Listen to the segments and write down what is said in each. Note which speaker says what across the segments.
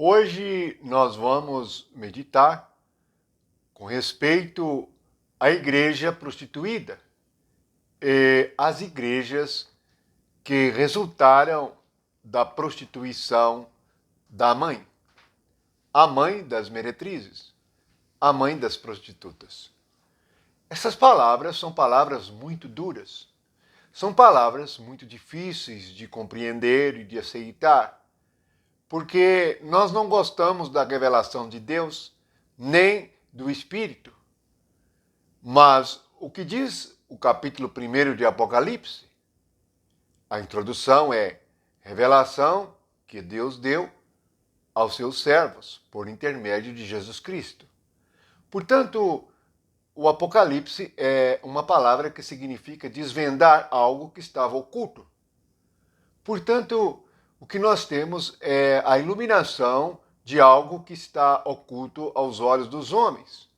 Speaker 1: Hoje nós vamos meditar com respeito à igreja prostituída e às igrejas que resultaram da prostituição da mãe, a mãe das meretrizes, a mãe das prostitutas. Essas palavras são palavras muito duras, são palavras muito difíceis de compreender e de aceitar, porque nós não gostamos da revelação de Deus, nem do Espírito. Mas o que diz o capítulo 1 de Apocalipse? A introdução é revelação que Deus deu aos seus servos por intermédio de Jesus Cristo. Portanto, o Apocalipse é uma palavra que significa desvendar algo que estava oculto. Portanto, o que nós temos é a iluminação de algo que está oculto aos olhos dos homens.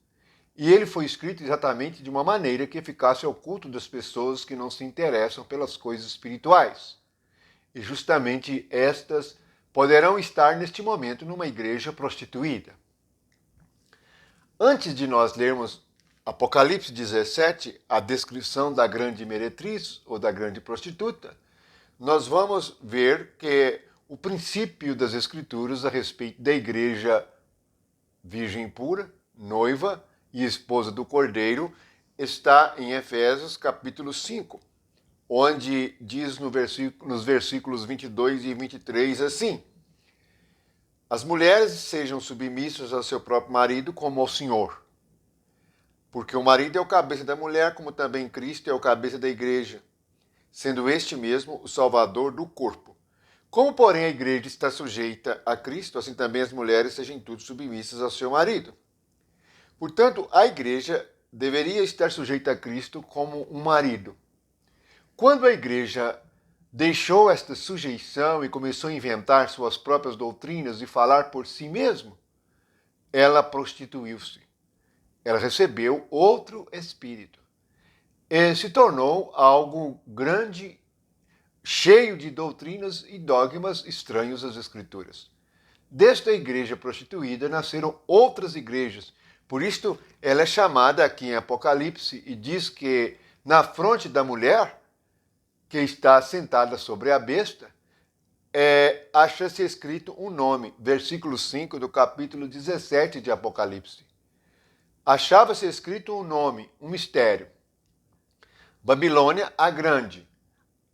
Speaker 1: E ele foi escrito exatamente de uma maneira que ficasse oculto das pessoas que não se interessam pelas coisas espirituais. E justamente estas poderão estar neste momento numa igreja prostituída. Antes de nós lermos Apocalipse 17, a descrição da grande meretriz ou da grande prostituta, nós vamos ver que o princípio das Escrituras a respeito da igreja virgem pura, noiva e esposa do Cordeiro está em Efésios capítulo 5, onde diz nos versículos 22 e 23 assim: as mulheres sejam submissas ao seu próprio marido como ao Senhor, porque o marido é o cabeça da mulher, como também Cristo é o cabeça da igreja, sendo este mesmo o Salvador do corpo. Como, porém, a igreja está sujeita a Cristo, assim também as mulheres sejam em tudo submissas ao seu marido. Portanto, a igreja deveria estar sujeita a Cristo como um marido. Quando a igreja deixou esta sujeição e começou a inventar suas próprias doutrinas e falar por si mesmo, ela prostituiu-se. Ela recebeu outro espírito. E se tornou algo grande, cheio de doutrinas e dogmas estranhos às Escrituras. Desta igreja prostituída nasceram outras igrejas. Por isto, ela é chamada aqui em Apocalipse e diz que na fronte da mulher, que está sentada sobre a besta, acha-se escrito um nome, versículo 5 do capítulo 17 de Apocalipse. Achava-se escrito um nome, um mistério. Babilônia a Grande,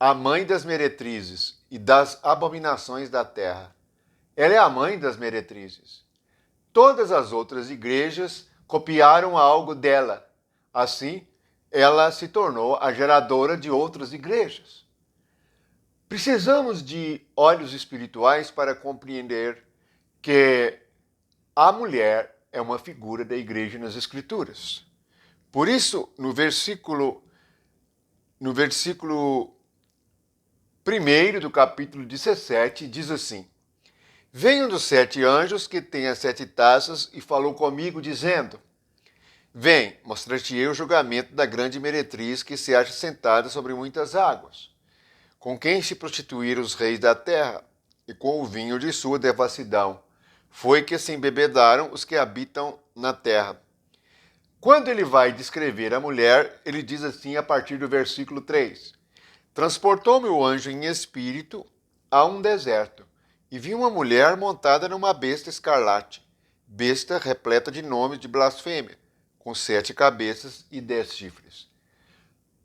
Speaker 1: a mãe das meretrizes e das abominações da terra. Ela é a mãe das meretrizes. Todas as outras igrejas copiaram algo dela. Assim, ela se tornou a geradora de outras igrejas. Precisamos de olhos espirituais para compreender que a mulher é uma figura da igreja nas Escrituras. Por isso, no versículo 1 do capítulo 17, diz assim: veio um dos 7 anjos que tem as 7 taças e falou comigo, dizendo: vem, mostrar-te-ei o julgamento da grande meretriz que se acha sentada sobre muitas águas, com quem se prostituíram os reis da terra, e com o vinho de sua devassidão. Foi que se embebedaram os que habitam na terra. Quando ele vai descrever a mulher, ele diz assim a partir do versículo 3: transportou-me o anjo em espírito a um deserto, e vi uma mulher montada numa besta escarlate, besta repleta de nomes de blasfêmia, com 7 cabeças e 10 chifres.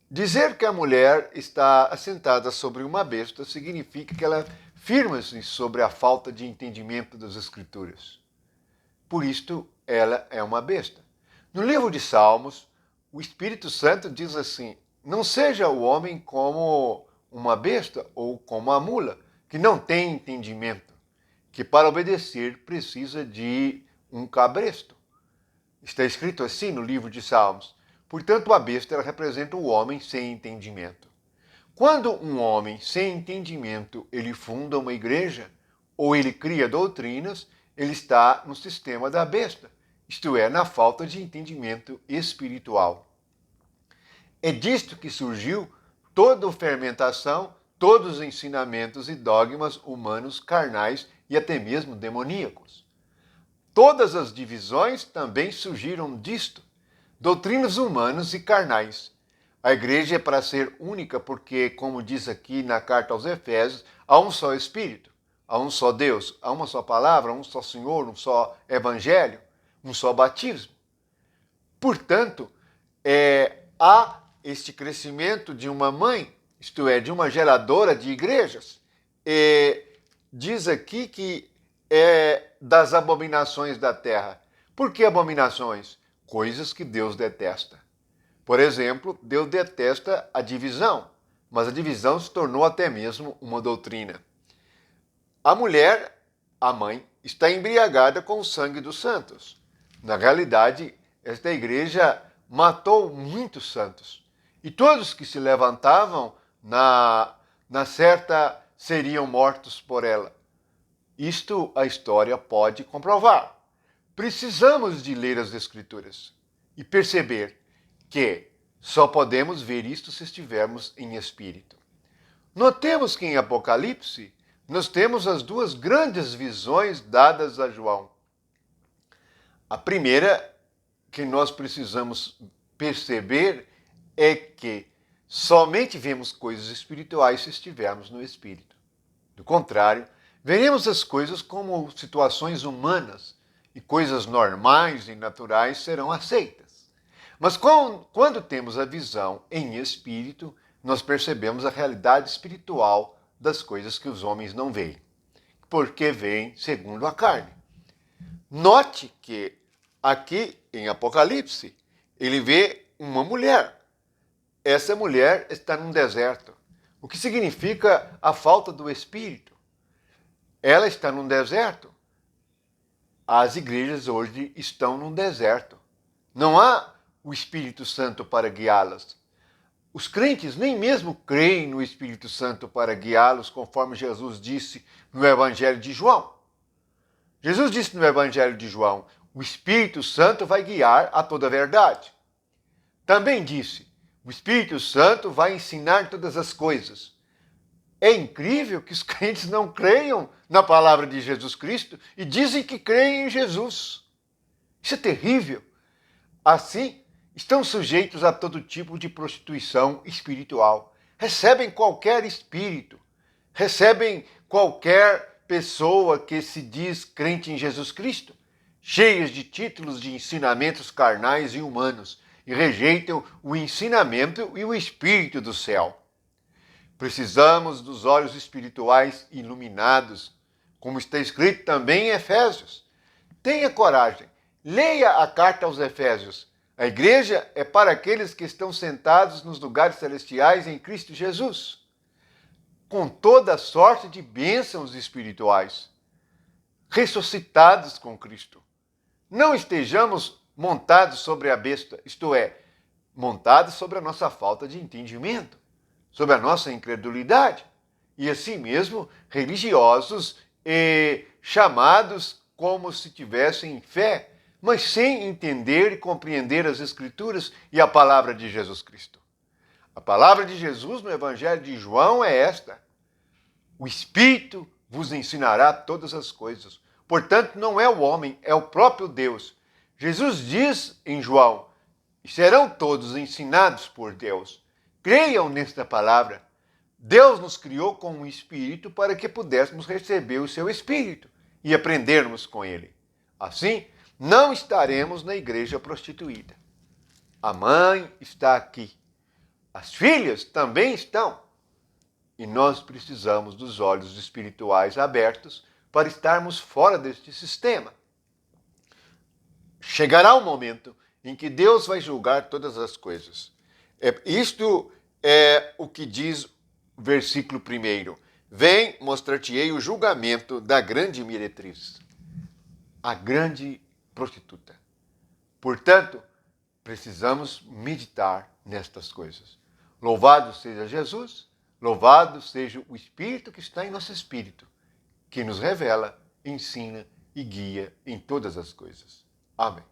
Speaker 1: Dizer que a mulher está assentada sobre uma besta significa que ela firma-se sobre a falta de entendimento das Escrituras. Por isto, ela é uma besta. No livro de Salmos, o Espírito Santo diz assim: não seja o homem como uma besta ou como a mula, que não tem entendimento, que para obedecer precisa de um cabresto. Está escrito assim no livro de Salmos. Portanto, a besta ela representa o homem sem entendimento. Quando um homem sem entendimento ele funda uma igreja ou ele cria doutrinas, ele está no sistema da besta, isto é, na falta de entendimento espiritual. É disto que surgiu toda a fermentação, todos os ensinamentos e dogmas humanos carnais e até mesmo demoníacos. Todas as divisões também surgiram disto, doutrinas humanas e carnais. A igreja é para ser única porque, como diz aqui na carta aos Efésios, há um só Espírito, há um só Deus, há uma só palavra, um só Senhor, um só Evangelho, um só batismo. Portanto, há este crescimento de uma mãe, isto é, de uma geradora de igrejas. Diz aqui que é das abominações da terra. Por que abominações? Coisas que Deus detesta. Por exemplo, Deus detesta a divisão, mas a divisão se tornou até mesmo uma doutrina. A mulher, a mãe, está embriagada com o sangue dos santos. Na realidade, esta igreja matou muitos santos. E todos que se levantavam na certa seriam mortos por ela. Isto a história pode comprovar. Precisamos de ler as Escrituras e perceber que só podemos ver isto se estivermos em espírito. Notemos que em Apocalipse nós temos as duas grandes visões dadas a João. A primeira que nós precisamos perceber é que somente vemos coisas espirituais se estivermos no espírito. Do contrário, veremos as coisas como situações humanas e coisas normais e naturais serão aceitas. Mas quando temos a visão em espírito, nós percebemos a realidade espiritual das coisas que os homens não veem, porque veem segundo a carne. Note que aqui em Apocalipse, ele vê uma mulher. Essa mulher está num deserto, o que significa a falta do espírito. Ela está num deserto. As igrejas hoje estão num deserto. Não há o Espírito Santo para guiá-las. Os crentes nem mesmo creem no Espírito Santo para guiá-los, conforme Jesus disse no Evangelho de João. Jesus disse no Evangelho de João, o Espírito Santo vai guiar a toda a verdade. Também disse, o Espírito Santo vai ensinar todas as coisas. É incrível que os crentes não creiam na palavra de Jesus Cristo e dizem que creem em Jesus. Isso é terrível. Assim, estão sujeitos a todo tipo de prostituição espiritual. Recebem qualquer espírito, recebem qualquer pessoa que se diz crente em Jesus Cristo, cheias de títulos de ensinamentos carnais e humanos, e rejeitam o ensinamento e o espírito do céu. Precisamos dos olhos espirituais iluminados, como está escrito também em Efésios. Tenha coragem, leia a carta aos Efésios. A igreja é para aqueles que estão sentados nos lugares celestiais em Cristo Jesus, com toda sorte de bênçãos espirituais, ressuscitados com Cristo. Não estejamos montados sobre a besta, isto é, montados sobre a nossa falta de entendimento, sobre a nossa incredulidade, e assim mesmo religiosos e chamados como se tivessem fé, mas sem entender e compreender as Escrituras e a palavra de Jesus Cristo. A palavra de Jesus no Evangelho de João é esta: o Espírito vos ensinará todas as coisas. Portanto, não é o homem, é o próprio Deus. Jesus diz em João, e serão todos ensinados por Deus. Creiam nesta palavra. Deus nos criou com um Espírito para que pudéssemos receber o seu Espírito e aprendermos com ele. Assim, não estaremos na igreja prostituída. A mãe está aqui. As filhas também estão. E nós precisamos dos olhos espirituais abertos para estarmos fora deste sistema. Chegará o momento em que Deus vai julgar todas as coisas. Isto é o que diz o versículo 1. Vem, mostrar-te-ei o julgamento da grande meretriz, a grande prostituta. Portanto, precisamos meditar nestas coisas. Louvado seja Jesus, louvado seja o Espírito que está em nosso espírito, que nos revela, ensina e guia em todas as coisas. Amém.